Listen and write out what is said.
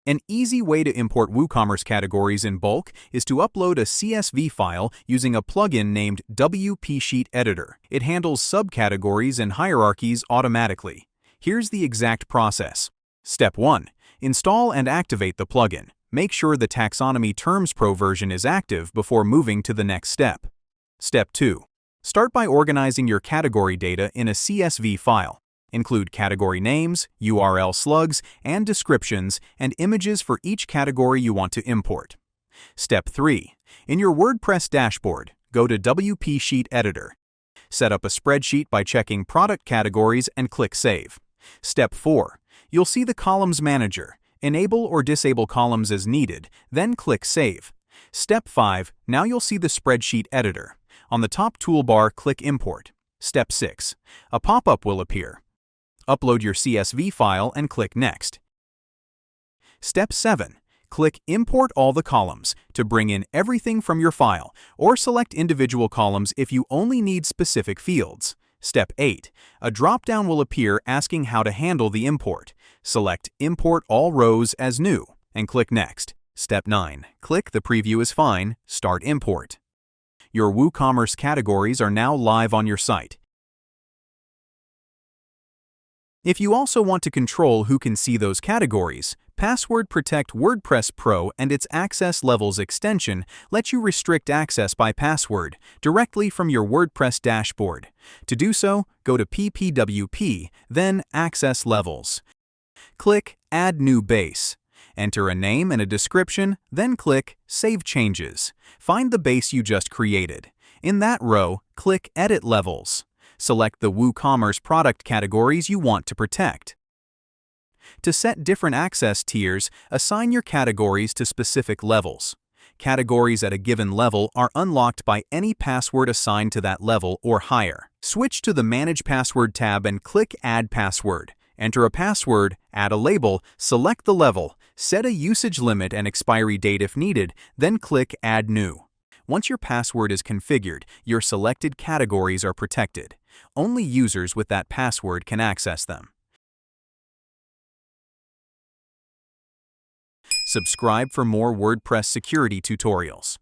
An easy way to import WooCommerce categories in bulk is to upload a CSV file using a plugin named WP Sheet Editor. It handles subcategories and hierarchies automatically. Here's the exact process. Step 1. Install and activate the plugin. Make sure the Taxonomy Terms Pro version is active before moving to the next step. Step 2. Start by organizing your category data in a CSV file. Include category names, URL slugs, and descriptions, and images for each category you want to import. Step 3. In your WordPress dashboard, go to WP Sheet Editor. Set up a spreadsheet by checking Product Categories and click Save. Step 4. You'll see the Columns Manager. Enable or disable columns as needed, then click Save. Step 5. Now you'll see the Spreadsheet Editor. On the top toolbar, click Import. Step 6. A pop-up will appear. Upload your CSV file and click Next. Step 7. Click Import all the columns to bring in everything from your file, or select individual columns if you only need specific fields. Step 8. A drop-down will appear asking how to handle the import. Select Import all rows as new and click Next. Step 9. Click The Preview is fine, Start Import. Your WooCommerce categories are now live on your site. If you also want to control who can see those categories, Password Protect WordPress Pro and its Access Levels extension let you restrict access by password directly from your WordPress dashboard. To do so, go to PPWP, then Access Levels. Click Add New Base. Enter a name and a description, then click Save Changes. Find the base you just created. In that row, click Edit Levels. Select the WooCommerce product categories you want to protect. To set different access tiers, assign your categories to specific levels. Categories at a given level are unlocked by any password assigned to that level or higher. Switch to the Manage Password tab and click Add Password. Enter a password, add a label, select the level, set a usage limit and expiry date if needed, then click Add New. Once your password is configured, your selected categories are protected. Only users with that password can access them. Subscribe for more WordPress security tutorials.